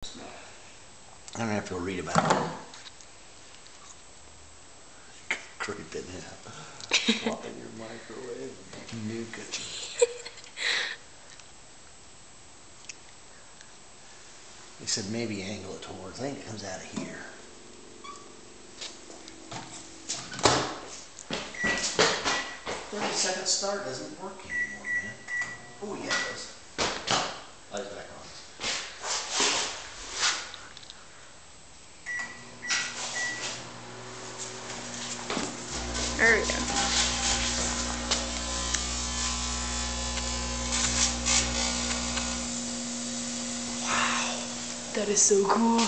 I don't have to read about it. Creeping out. Flop in your microwave. Nuke it. He said maybe angle it towards. I think it comes out of here. 30-second start doesn't work anymore, man. Oh yeah, it does. Lights back on. There we go. Wow. That is so cool.